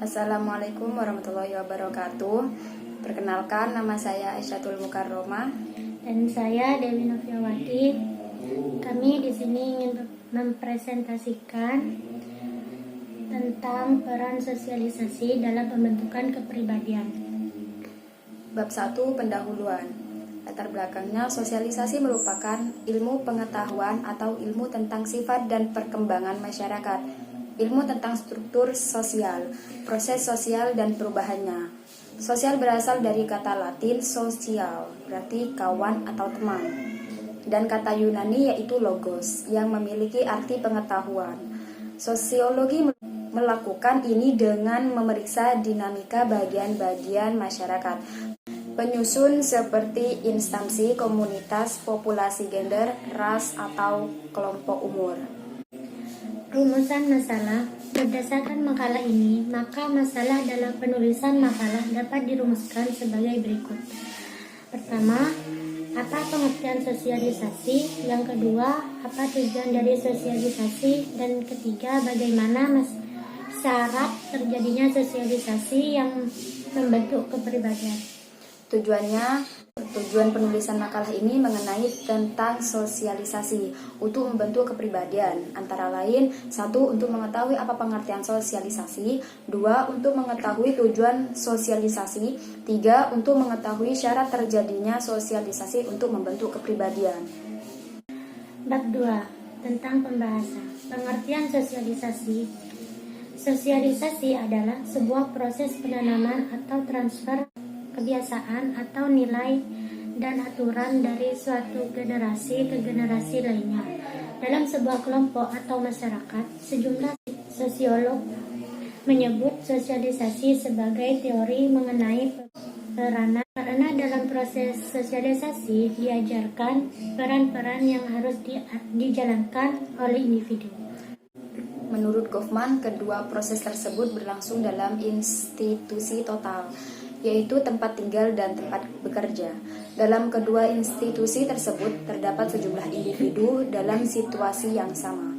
Assalamualaikum warahmatullahi wabarakatuh. Perkenalkan, nama saya Aisyatul Mukarromah. Dan saya Dewi Noviawati. Kami di sini ingin mempresentasikan tentang peran sosialisasi dalam pembentukan kepribadian. Bab 1, pendahuluan. Latar belakangnya, sosialisasi merupakan ilmu pengetahuan atau ilmu tentang sifat dan perkembangan masyarakat, ilmu tentang struktur sosial, proses sosial dan perubahannya. Sosial berasal dari kata Latin social, berarti kawan atau teman, dan kata Yunani yaitu logos, yang memiliki arti pengetahuan. Sosiologi melakukan ini dengan memeriksa dinamika bagian-bagian masyarakat, penyusun seperti instansi, komunitas, populasi, gender, ras, atau kelompok umur. Rumusan masalah. Berdasarkan makalah ini, maka masalah dalam penulisan makalah dapat dirumuskan sebagai berikut. Pertama, apa pengertian sosialisasi? Yang kedua, apa tujuan dari sosialisasi? Dan ketiga, bagaimana syarat terjadinya sosialisasi yang membentuk kepribadian? Tujuan penulisan makalah ini mengenai tentang sosialisasi untuk membentuk kepribadian, antara lain 1. Untuk mengetahui apa pengertian sosialisasi, 2. Untuk mengetahui tujuan sosialisasi, 3. Untuk mengetahui syarat terjadinya sosialisasi untuk membentuk kepribadian. Bab 2. Tentang pembahasan. Pengertian sosialisasi. Sosialisasi adalah sebuah proses penanaman atau transfer kebiasaan atau nilai dan aturan dari suatu generasi ke generasi lainnya. Dalam sebuah kelompok atau masyarakat, sejumlah sosiolog menyebut sosialisasi sebagai teori mengenai peranan, karena dalam proses sosialisasi diajarkan peran-peran yang harus dijalankan oleh individu. Menurut Goffman, kedua proses tersebut berlangsung dalam institusi total, yaitu tempat tinggal dan tempat bekerja. Dalam kedua institusi tersebut terdapat sejumlah individu dalam situasi yang sama,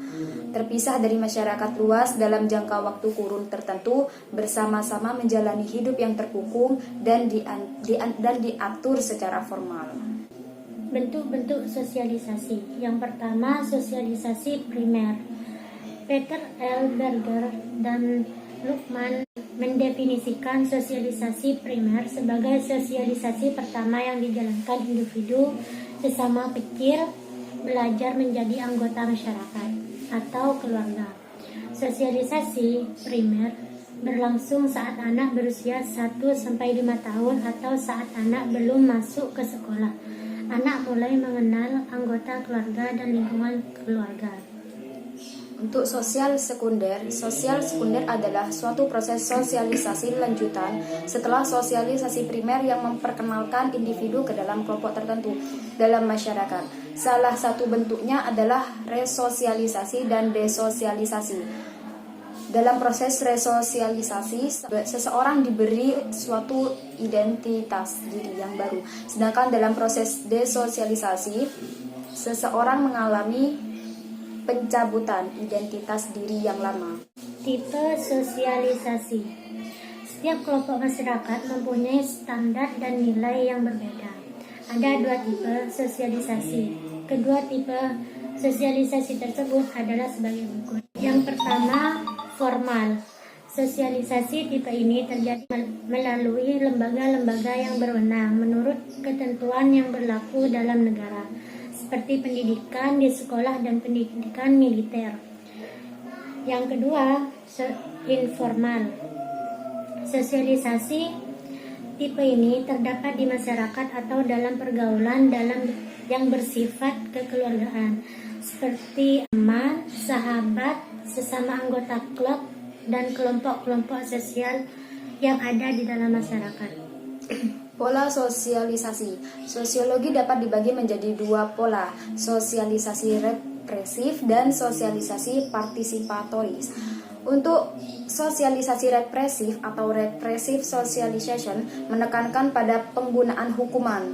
terpisah dari masyarakat luas dalam jangka waktu kurun tertentu, bersama-sama menjalani hidup yang terkungkung dan diatur secara formal. Bentuk-bentuk sosialisasi. Yang pertama, sosialisasi primer. Peter L. Berger dan Luhmann mendefinisikan sosialisasi primer sebagai sosialisasi pertama yang dijalankan individu sesama kecil belajar menjadi anggota masyarakat atau keluarga. Sosialisasi primer berlangsung saat anak berusia 1-5 tahun atau saat anak belum masuk ke sekolah. Anak mulai mengenal anggota keluarga dan lingkungan keluarga. Untuk sosial sekunder adalah suatu proses sosialisasi lanjutan setelah sosialisasi primer yang memperkenalkan individu ke dalam kelompok tertentu dalam masyarakat. Salah satu bentuknya adalah resosialisasi dan desosialisasi. Dalam proses resosialisasi, seseorang diberi suatu identitas diri yang baru. Sedangkan dalam proses desosialisasi, seseorang mengalami pencabutan identitas diri yang lama. Tipe sosialisasi. Setiap kelompok masyarakat mempunyai standar dan nilai yang berbeda. Ada 2 tipe sosialisasi. Kedua tipe sosialisasi tersebut adalah sebagai berikut. Yang pertama, formal. Sosialisasi tipe ini terjadi melalui lembaga-lembaga yang berwenang menurut ketentuan yang berlaku dalam negara, seperti pendidikan di sekolah dan pendidikan militer. Yang kedua, informal. Sosialisasi tipe ini terdapat di masyarakat atau dalam pergaulan yang bersifat kekeluargaan, seperti teman, sahabat, sesama anggota klub, dan kelompok-kelompok sosial yang ada di dalam masyarakat. Pola sosialisasi. Sosiologi dapat dibagi menjadi 2 pola, sosialisasi represif dan sosialisasi partisipatoris. Untuk sosialisasi represif atau repressive socialization menekankan pada penggunaan hukuman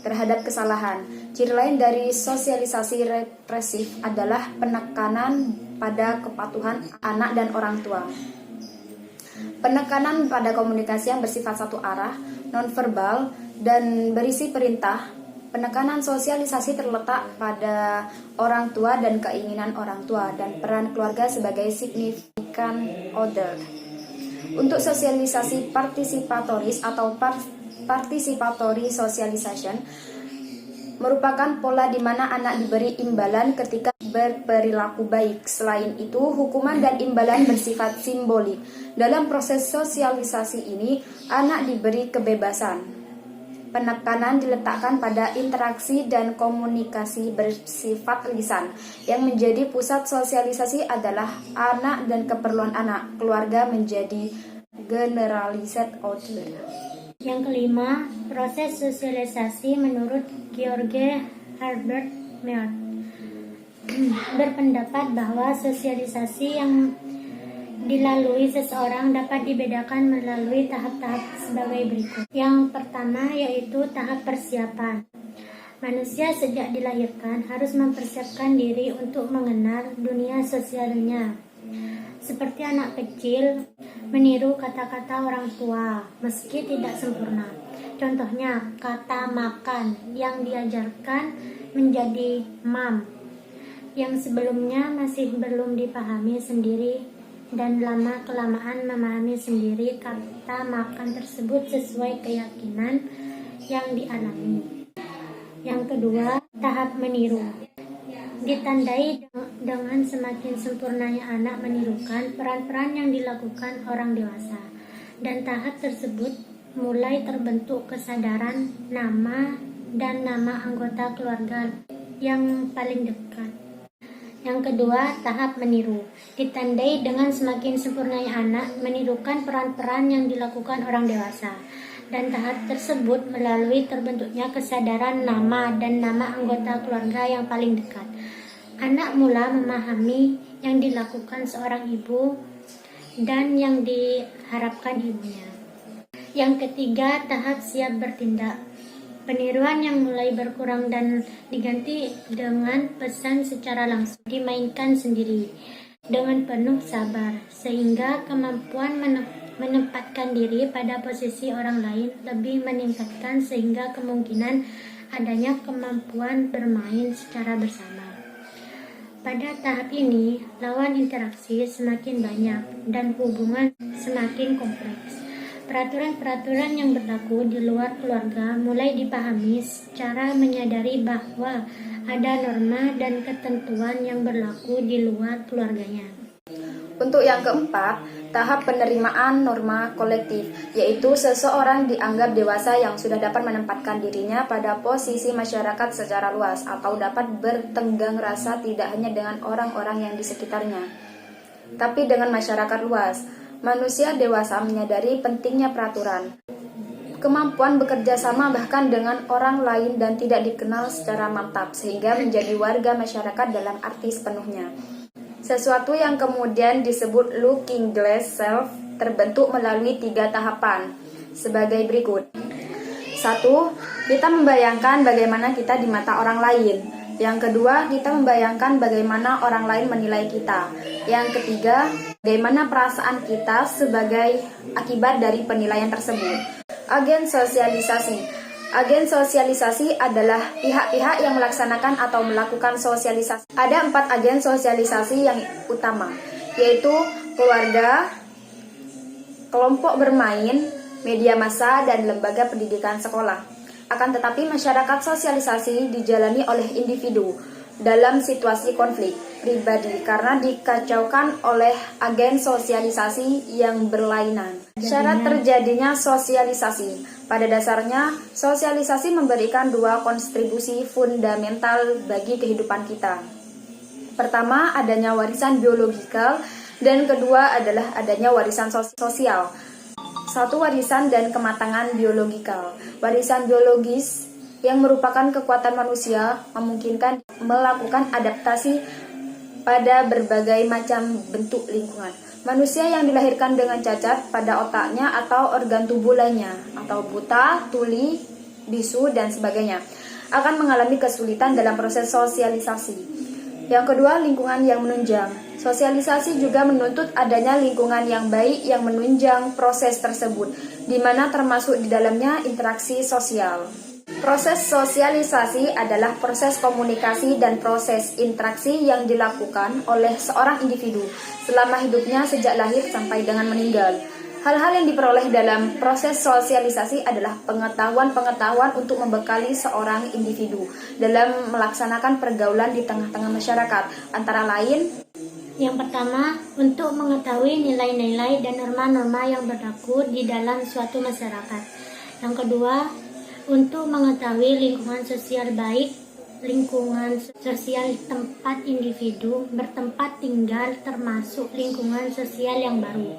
terhadap kesalahan. Ciri lain dari sosialisasi represif adalah penekanan pada kepatuhan anak dan orang tua. Penekanan pada komunikasi yang bersifat satu arah, nonverbal, dan berisi perintah. Penekanan sosialisasi terletak pada orang tua dan keinginan orang tua dan peran keluarga sebagai significant other. Untuk sosialisasi partisipatoris atau participatory socialization merupakan pola di mana anak diberi imbalan ketika berperilaku baik. Selain itu, hukuman dan imbalan bersifat simbolik. Dalam proses sosialisasi ini, anak diberi kebebasan. Penekanan diletakkan pada interaksi dan komunikasi bersifat lisan. Yang menjadi pusat sosialisasi adalah anak dan keperluan anak. Keluarga menjadi generalized order. Yang kelima, proses sosialisasi menurut George Herbert Mead berpendapat bahwa sosialisasi yang dilalui seseorang dapat dibedakan melalui tahap-tahap sebagai berikut. Yang pertama yaitu tahap persiapan. Manusia sejak dilahirkan harus mempersiapkan diri untuk mengenal dunia sosialnya. Seperti anak kecil meniru kata-kata orang tua meski tidak sempurna. Contohnya kata makan yang diajarkan menjadi mam, yang sebelumnya masih belum dipahami sendiri dan lama-kelamaan memahami sendiri kata makan tersebut sesuai keyakinan yang dialami. Yang kedua, tahap meniru. Ditandai dengan semakin sempurnanya anak menirukan peran-peran yang dilakukan orang dewasa, dan tahap tersebut mulai terbentuk kesadaran nama dan nama anggota keluarga yang paling dekat. Yang kedua, tahap meniru. Ditandai dengan semakin sempurnanya anak menirukan peran-peran yang dilakukan orang dewasa, dan tahap tersebut melalui terbentuknya kesadaran nama dan nama anggota keluarga yang paling dekat. Anak mula memahami yang dilakukan seorang ibu dan yang diharapkan ibunya. Yang ketiga, tahap siap bertindak. Peniruan yang mulai berkurang dan diganti dengan pesan secara langsung dimainkan sendiri dengan penuh sabar, sehingga kemampuan menempatkan diri pada posisi orang lain lebih meningkatkan sehingga kemungkinan adanya kemampuan bermain secara bersama. Pada tahap ini, lawan interaksi semakin banyak dan hubungan semakin kompleks. Peraturan-peraturan yang berlaku di luar keluarga mulai dipahami secara menyadari bahwa ada norma dan ketentuan yang berlaku di luar keluarganya. Untuk yang keempat, tahap penerimaan norma kolektif, yaitu seseorang dianggap dewasa yang sudah dapat menempatkan dirinya pada posisi masyarakat secara luas atau dapat bertenggang rasa tidak hanya dengan orang-orang yang di sekitarnya, tapi dengan masyarakat luas. Manusia dewasa menyadari pentingnya peraturan, kemampuan bekerja sama bahkan dengan orang lain dan tidak dikenal secara mantap, sehingga menjadi warga masyarakat dalam arti sepenuhnya. Sesuatu yang kemudian disebut looking glass self terbentuk melalui 3 tahapan sebagai berikut. 1. Kita membayangkan bagaimana kita di mata orang lain. Yang kedua, kita membayangkan bagaimana orang lain menilai kita. Yang ketiga, bagaimana perasaan kita sebagai akibat dari penilaian tersebut. Agen sosialisasi. Agen sosialisasi adalah pihak-pihak yang melaksanakan atau melakukan sosialisasi. Ada 4 agen sosialisasi yang utama, yaitu keluarga, kelompok bermain, media massa, dan lembaga pendidikan sekolah. Akan tetapi masyarakat sosialisasi dijalani oleh individu dalam situasi konflik pribadi karena dikacaukan oleh agen sosialisasi yang berlainan. Syarat terjadinya sosialisasi. Pada dasarnya, sosialisasi memberikan 2 kontribusi fundamental bagi kehidupan kita. Pertama, adanya warisan biologikal, dan kedua adalah adanya warisan sosial. 1. Warisan dan kematangan biologikal. Warisan biologis yang merupakan kekuatan manusia memungkinkan melakukan adaptasi pada berbagai macam bentuk lingkungan. Manusia yang dilahirkan dengan cacat pada otaknya atau organ tubuh lainnya, atau buta, tuli, bisu, dan sebagainya, akan mengalami kesulitan dalam proses sosialisasi. Yang kedua, lingkungan yang menunjang. Sosialisasi juga menuntut adanya lingkungan yang baik yang menunjang proses tersebut, di mana termasuk di dalamnya interaksi sosial. Proses sosialisasi adalah proses komunikasi dan proses interaksi yang dilakukan oleh seorang individu selama hidupnya sejak lahir sampai dengan meninggal. Hal-hal yang diperoleh dalam proses sosialisasi adalah pengetahuan-pengetahuan untuk membekali seorang individu dalam melaksanakan pergaulan di tengah-tengah masyarakat, antara lain: yang pertama, untuk mengetahui nilai-nilai dan norma-norma yang berlaku di dalam suatu masyarakat. Yang kedua, untuk mengetahui lingkungan sosial baik, lingkungan sosial tempat individu bertempat tinggal termasuk lingkungan sosial yang baru.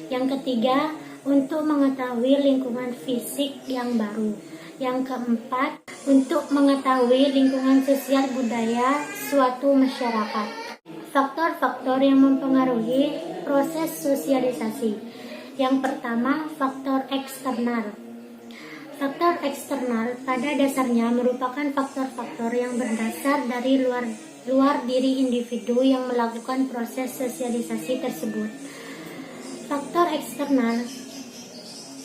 Yang ketiga, untuk mengetahui lingkungan fisik yang baru. Yang keempat, untuk mengetahui lingkungan sosial budaya suatu masyarakat. Faktor-faktor yang mempengaruhi proses sosialisasi. Yang pertama, faktor eksternal. Faktor eksternal pada dasarnya merupakan faktor-faktor yang berdasar dari luar diri individu yang melakukan proses sosialisasi tersebut. Faktor eksternal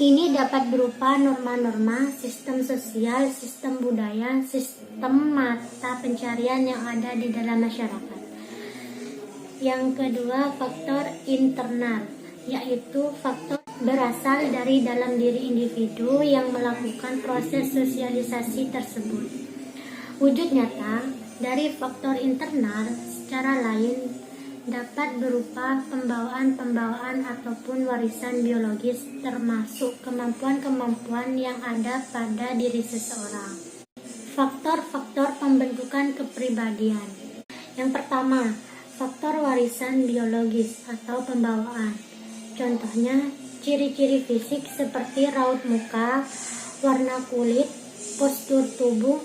ini dapat berupa norma-norma, sistem sosial, sistem budaya, sistem mata pencarian yang ada di dalam masyarakat. Yang kedua, faktor internal, yaitu faktor berasal dari dalam diri individu yang melakukan proses sosialisasi tersebut. Wujud nyata dari faktor internal secara lain dapat berupa pembawaan ataupun warisan biologis, termasuk kemampuan-kemampuan yang ada pada diri seseorang. Faktor-faktor pembentukan kepribadian. Yang pertama, faktor warisan biologis atau pembawaan. Contohnya, ciri-ciri fisik seperti raut muka, warna kulit, postur tubuh,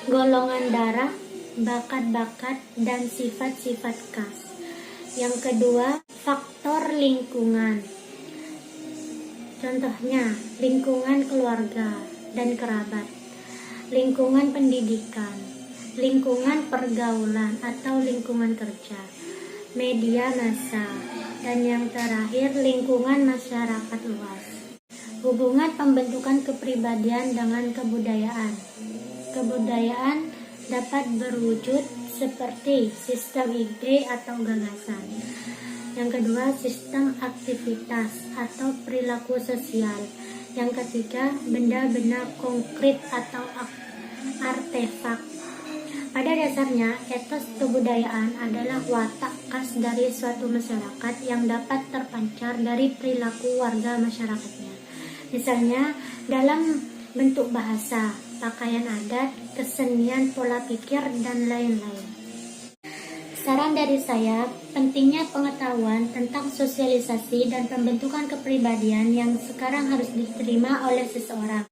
golongan darah, bakat-bakat, dan sifat-sifat khas. Yang kedua, faktor lingkungan. Contohnya, lingkungan keluarga dan kerabat, lingkungan pendidikan, lingkungan pergaulan atau lingkungan kerja, media massa, dan yang terakhir, lingkungan masyarakat luas. Hubungan pembentukan kepribadian dengan kebudayaan. Kebudayaan dapat berwujud seperti sistem ide atau gagasan. Yang kedua, sistem aktivitas atau perilaku sosial. Yang ketiga, benda-benda konkret atau artefak. Pada dasarnya, etos kebudayaan adalah watak khas dari suatu masyarakat yang dapat terpancar dari perilaku warga masyarakatnya. Misalnya, dalam bentuk bahasa, pakaian adat, kesenian, pola pikir, dan lain-lain. Saran dari saya, pentingnya pengetahuan tentang sosialisasi dan pembentukan kepribadian yang sekarang harus diterima oleh seseorang,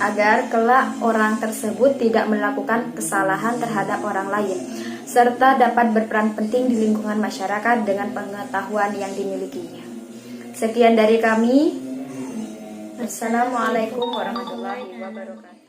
agar kelak orang tersebut tidak melakukan kesalahan terhadap orang lain, serta dapat berperan penting di lingkungan masyarakat dengan pengetahuan yang dimilikinya. Sekian dari kami. Wassalamualaikum warahmatullahi wabarakatuh.